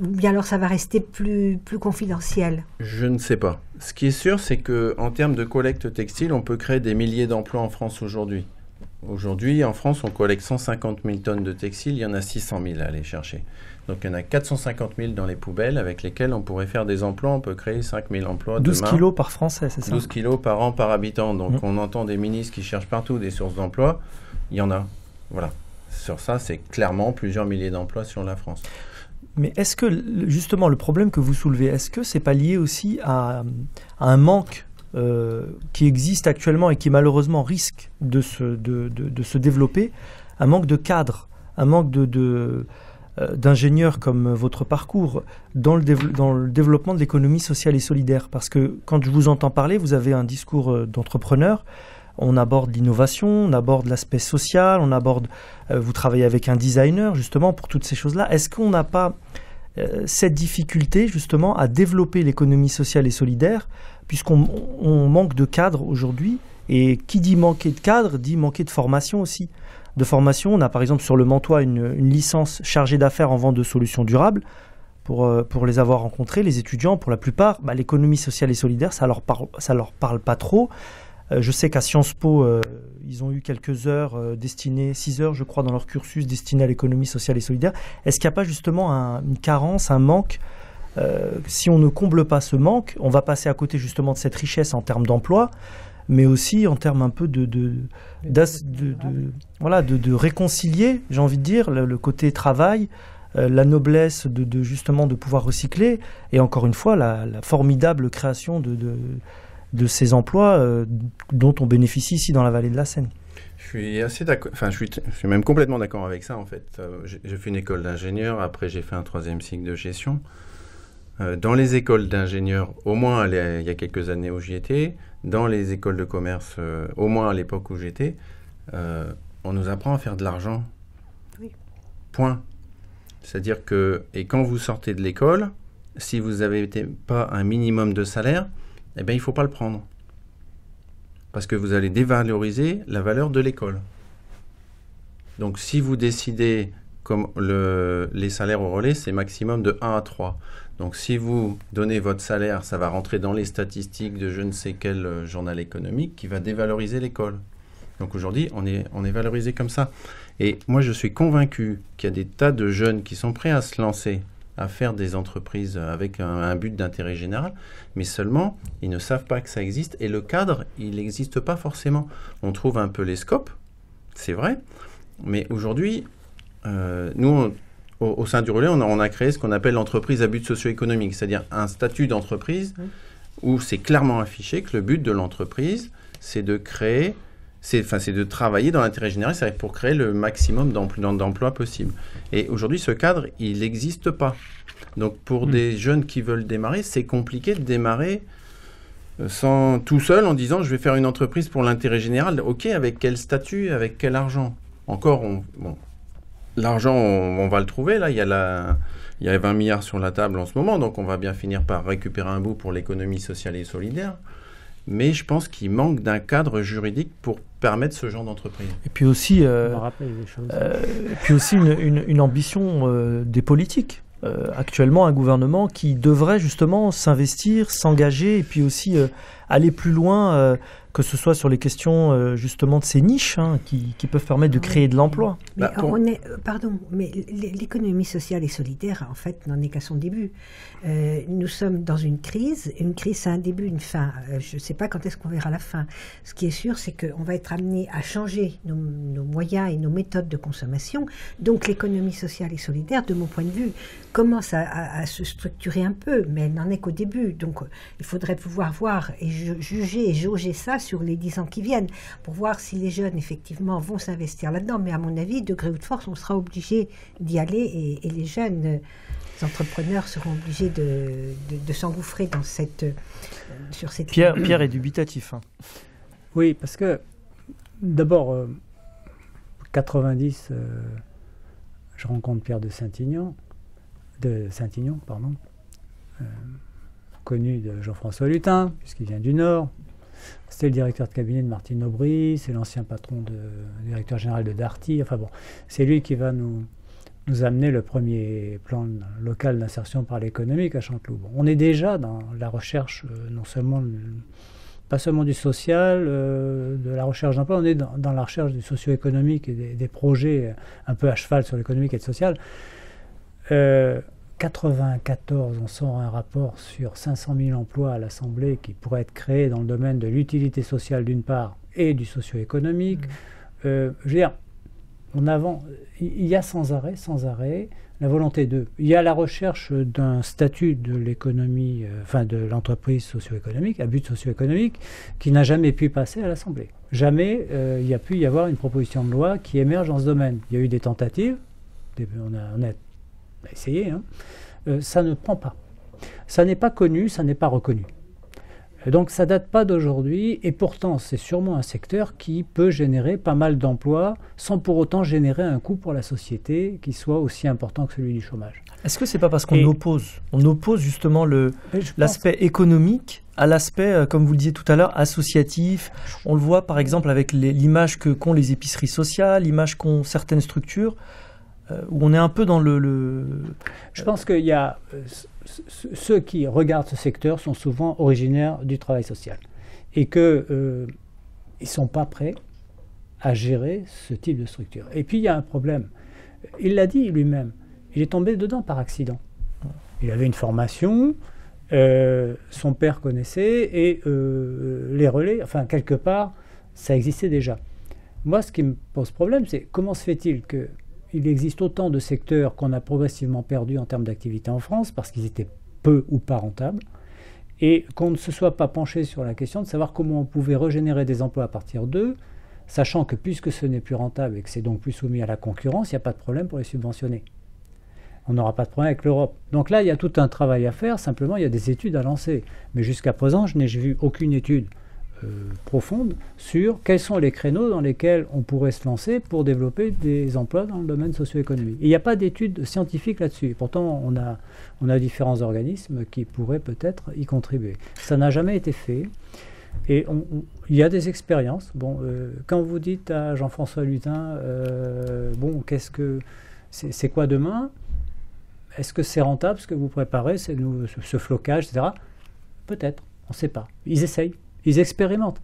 Ou bien alors ça va rester plus confidentiel ? Je ne sais pas. Ce qui est sûr, c'est qu'en termes de collecte textile, on peut créer des milliers d'emplois en France aujourd'hui. Aujourd'hui, en France, on collecte 150 000 tonnes de textile, il y en a 600 000 à aller chercher. Donc il y en a 450 000 dans les poubelles avec lesquelles on pourrait faire des emplois, on peut créer 5 000 emplois 12 demain. kilos par Français, c'est ça ? 12 kilos par an par habitant. Donc on entend des ministres qui cherchent partout des sources d'emploi, il y en a. Voilà. Sur ça, c'est clairement plusieurs milliers d'emplois sur la France. Mais est-ce que, justement, le problème que vous soulevez, est-ce que c'est pas lié aussi à un manque qui existe actuellement et qui malheureusement risque de se développer, un manque de cadres, un manque d'ingénieurs comme votre parcours dans le développement de l'économie sociale et solidaire. Parce que quand je vous entends parler, vous avez un discours d'entrepreneur. On aborde l'innovation, on aborde l'aspect social, vous travaillez avec un designer justement pour toutes ces choses-là. Est-ce qu'on n'a pas cette difficulté justement à développer l'économie sociale et solidaire, puisqu'on manque de cadres aujourd'hui, et qui dit manquer de cadres dit manquer de formation aussi. De formation, on a par exemple sur le Mantois une licence chargée d'affaires en vente de solutions durables. Pour les avoir rencontrés, les étudiants, pour la plupart, l'économie sociale et solidaire, ça leur parle pas trop. Je sais qu'à Sciences Po, ils ont eu quelques heures destinées, 6 heures je crois, dans leur cursus destiné à l'économie sociale et solidaire. Est-ce qu'il n'y a pas justement une carence, un manque si on ne comble pas ce manque, on va passer à côté justement de cette richesse en termes d'emploi, mais aussi en termes un peu de réconcilier, j'ai envie de dire, le côté travail, la noblesse justement de pouvoir recycler, et encore une fois, la formidable création de ces emplois dont on bénéficie ici dans la vallée de la Seine. Je suis assez d'accord, je suis même complètement d'accord avec ça en fait. J'ai fait une école d'ingénieur, après j'ai fait un 3e cycle de gestion. Dans les écoles d'ingénieurs, au moins il y a quelques années où j'y étais, dans les écoles de commerce, au moins à l'époque où j'étais, on nous apprend à faire de l'argent. Oui. Point. C'est-à-dire que, et quand vous sortez de l'école, si vous n'avez pas un minimum de salaire, eh bien, il ne faut pas le prendre. Parce que vous allez dévaloriser la valeur de l'école. Donc, si vous décidez, comme les salaires au relais, c'est maximum de 1 à 3. Donc, si vous donnez votre salaire, ça va rentrer dans les statistiques de je ne sais quel journal économique qui va dévaloriser l'école. Donc, aujourd'hui, on est valorisé comme ça. Et moi, je suis convaincu qu'il y a des tas de jeunes qui sont prêts à se lancer, à faire des entreprises avec un but d'intérêt général, mais seulement, ils ne savent pas que ça existe. Et le cadre, il n'existe pas forcément. On trouve un peu les scopes, c'est vrai, mais aujourd'hui, nous, au sein du relais, on a créé ce qu'on appelle l'entreprise à but socio-économique, c'est-à-dire un statut d'entreprise où c'est clairement affiché que le but de l'entreprise, c'est de créer, c'est de travailler dans l'intérêt général, c'est pour créer le maximum d'emplois possible. Et aujourd'hui, ce cadre, il n'existe pas. Donc, pour des jeunes qui veulent démarrer, c'est compliqué de démarrer tout seul en disant « je vais faire une entreprise pour l'intérêt général ». Ok, avec quel statut, avec quel argent? Encore, l'argent, on va le trouver. Là, il y a 20 milliards sur la table en ce moment, donc on va bien finir par récupérer un bout pour l'économie sociale et solidaire. Mais je pense qu'il manque d'un cadre juridique pour permettre ce genre d'entreprise. Et puis aussi, une ambition des politiques. Actuellement, un gouvernement qui devrait justement s'investir, s'engager, et puis aussi aller plus loin, que ce soit sur les questions justement de ces niches qui peuvent permettre de créer de l'emploi. Mais mais l'économie sociale et solidaire, en fait, n'en est qu'à son début. Nous sommes dans une crise. Une crise, c'est un début, une fin. Je ne sais pas quand est-ce qu'on verra la fin. Ce qui est sûr, c'est qu'on va être amené à changer nos moyens et nos méthodes de consommation. Donc, l'économie sociale et solidaire, de mon point de vue, commence à se structurer un peu, mais elle n'en est qu'au début. Donc, il faudrait pouvoir voir et juger et jauger ça sur les 10 ans qui viennent, pour voir si les jeunes, effectivement, vont s'investir là-dedans. Mais à mon avis, de gré ou de force, on sera obligé d'y aller, et les jeunes entrepreneurs seront obligés de s'engouffrer dans sur cette Pierre est dubitatif. Oui, parce que, d'abord, 90, je rencontre Pierre de Saint-Aignan, connu de Jean-François Lutin, puisqu'il vient du Nord. C'était le directeur de cabinet de Martine Aubry, c'est l'ancien patron directeur général de Darty. Enfin bon, c'est lui qui va nous amener le premier plan local d'insertion par l'économique à Chanteloup. Bon, on est déjà dans la recherche, pas seulement du social, de la recherche d'emploi, on est dans la recherche du socio-économique et des projets un peu à cheval sur l'économique et le social. 94, on sort un rapport sur 500 000 emplois à l'Assemblée qui pourraient être créés dans le domaine de l'utilité sociale d'une part et du socio-économique. Je veux dire, il y a sans arrêt la volonté il y a la recherche d'un statut de l'économie, de l'entreprise socio-économique, à but socio-économique, qui n'a jamais pu passer à l'Assemblée. Jamais il y a pu y avoir une proposition de loi qui émerge dans ce domaine. Il y a eu des tentatives, on a essayé, ça ne prend pas. Ça n'est pas connu, ça n'est pas reconnu. Donc ça ne date pas d'aujourd'hui, et pourtant c'est sûrement un secteur qui peut générer pas mal d'emplois sans pour autant générer un coût pour la société qui soit aussi important que celui du chômage. Est-ce que c'est pas parce qu'on oppose justement l'aspect économique à l'aspect, comme vous le disiez tout à l'heure, associatif? On le voit par exemple avec l'image qu'ont les épiceries sociales, l'image qu'ont certaines structures, où on est un peu dans Je pense qu'il y a... Ceux qui regardent ce secteur sont souvent originaires du travail social et qu'ils ne sont pas prêts à gérer ce type de structure. Et puis il y a un problème. Il l'a dit lui-même. Il est tombé dedans par accident. Il avait une formation, son père connaissait et les relais, quelque part, ça existait déjà. Moi, ce qui me pose problème, c'est comment se fait-il qu'il existe autant de secteurs qu'on a progressivement perdus en termes d'activité en France parce qu'ils étaient peu ou pas rentables et qu'on ne se soit pas penché sur la question de savoir comment on pouvait régénérer des emplois à partir d'eux, sachant que puisque ce n'est plus rentable et que c'est donc plus soumis à la concurrence, il n'y a pas de problème pour les subventionner. On n'aura pas de problème avec l'Europe. Donc là, il y a tout un travail à faire, simplement il y a des études à lancer. Mais jusqu'à présent, je n'ai vu aucune étude profonde sur quels sont les créneaux dans lesquels on pourrait se lancer pour développer des emplois dans le domaine socio-économique. Il n'y a pas d'études scientifiques là-dessus. Pourtant, on a différents organismes qui pourraient peut-être y contribuer. Ça n'a jamais été fait. Et il y a des expériences. Quand vous dites à Jean-François Lutin, c'est quoi demain? Est-ce que c'est rentable ce que vous préparez, ce flocage, etc. Peut-être, on ne sait pas. Ils essayent. Ils expérimentent.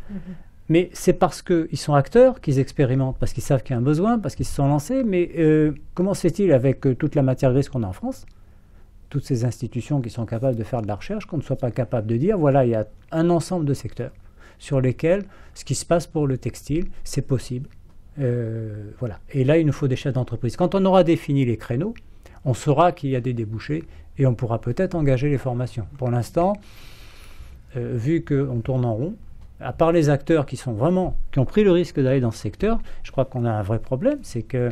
Mais c'est parce qu'ils sont acteurs qu'ils expérimentent, parce qu'ils savent qu'il y a un besoin, parce qu'ils se sont lancés. Mais comment se fait-il avec toute la matière grise qu'on a en France, toutes ces institutions qui sont capables de faire de la recherche, qu'on ne soit pas capable de dire, voilà, il y a un ensemble de secteurs sur lesquels ce qui se passe pour le textile, c'est possible. Voilà. Et là, il nous faut des chefs d'entreprise. Quand on aura défini les créneaux, on saura qu'il y a des débouchés et on pourra peut-être engager les formations. Pour l'instant, vu qu'on tourne en rond, à part les acteurs qui ont pris le risque d'aller dans ce secteur, je crois qu'on a un vrai problème, c'est que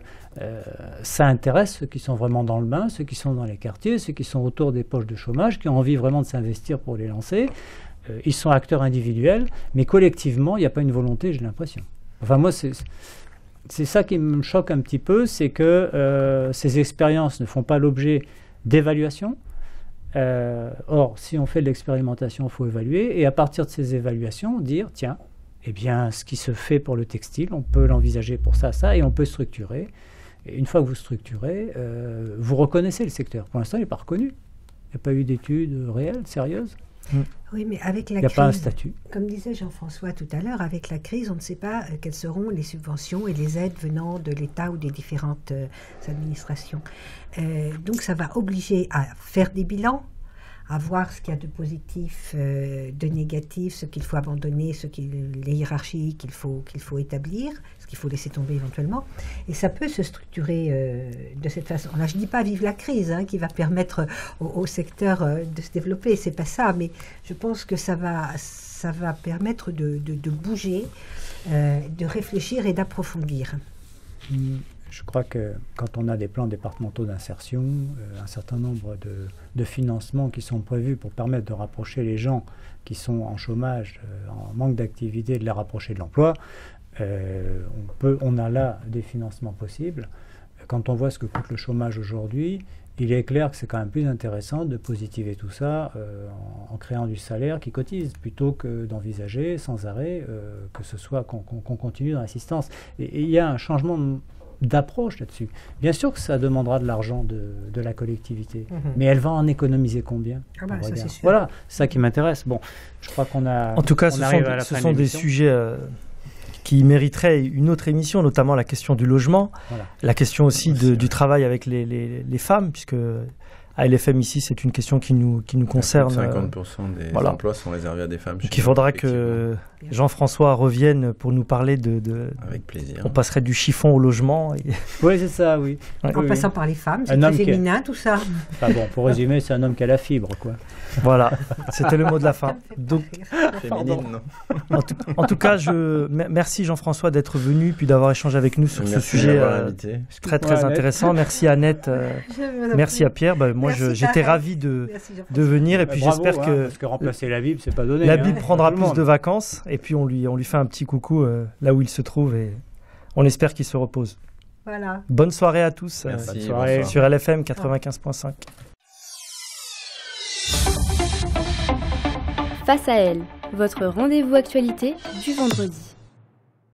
ça intéresse ceux qui sont vraiment dans le bain, ceux qui sont dans les quartiers, ceux qui sont autour des poches de chômage, qui ont envie vraiment de s'investir pour les lancer. Ils sont acteurs individuels, mais collectivement, il n'y a pas une volonté, j'ai l'impression. Enfin, moi, c'est ça qui me choque un petit peu, c'est que ces expériences ne font pas l'objet d'évaluation. Or, si on fait de l'expérimentation, il faut évaluer, et à partir de ces évaluations, dire, tiens, ce qui se fait pour le textile, on peut l'envisager pour ça, et on peut structurer. Et une fois que vous structurez, vous reconnaissez le secteur. Pour l'instant, il n'est pas reconnu. Il n'y a pas eu d'études réelles, sérieuses. Oui, mais avec la crise, il n'y a pas un statut. Comme disait Jean-François tout à l'heure, avec la crise, on ne sait pas quelles seront les subventions et les aides venant de l'État ou des différentes administrations. Donc ça va obliger à faire des bilans, à voir ce qu'il y a de positif, de négatif, ce qu'il faut abandonner, les hiérarchies qu'il faut établir, ce qu'il faut laisser tomber éventuellement. Et ça peut se structurer de cette façon. Là, je ne dis pas vive la crise, qui va permettre au secteur de se développer, c'est pas ça, mais je pense que ça va permettre de bouger, de réfléchir et d'approfondir. Je crois que quand on a des plans départementaux d'insertion, un certain nombre de financements qui sont prévus pour permettre de rapprocher les gens qui sont en chômage, en manque d'activité, de les rapprocher de l'emploi, on a là des financements possibles. Quand on voit ce que coûte le chômage aujourd'hui, il est clair que c'est quand même plus intéressant de positiver tout ça en créant du salaire qui cotise, plutôt que d'envisager sans arrêt que ce soit qu'on continue dans l'assistance. Et il y a un changement d'approche là-dessus. Bien sûr que ça demandera de l'argent de la collectivité, mais elle va en économiser combien? Ça, c'est sûr. Voilà, c'est ça qui m'intéresse. Bon, je crois qu'on a... En tout cas, ce sont des sujets qui mériteraient une autre émission, notamment la question du logement, la question aussi du travail avec les femmes, puisque à LFM ici, c'est une question qui nous concerne. 50% des voilà. emplois sont réservés à des femmes. Donc il faudra que Jean-François revienne pour nous parler Avec plaisir. On passerait du chiffon au logement. Oui, c'est ça, oui. En Oui, passant oui. par les femmes, c'est Un très homme qui est- féminin tout ça. Enfin bon, pour résumer, c'est un homme qui a la fibre, quoi. Voilà, c'était le mot de la fin. Donc, Féminine, non. en tout cas, merci Jean-François d'être venu puis d'avoir échangé avec nous sur ce Merci sujet d'avoir invité. très très Ouais, intéressant. Merci Annette, merci à Pierre. Moi, Merci, j'étais Tarek. ravi de Merci, Jean-François. venir et puis Bravo, j'espère hein, que parce que remplacer la Bible, c'est pas donné. la hein. Bible prendra Tout le plus monde. de vacances et puis on lui fait un petit coucou là où il se trouve et on espère qu'il se repose. Voilà. Bonne soirée à tous Merci. bonne soirée. bonsoir. sur LFM 95.5. Face à elle, votre rendez-vous actualité du vendredi.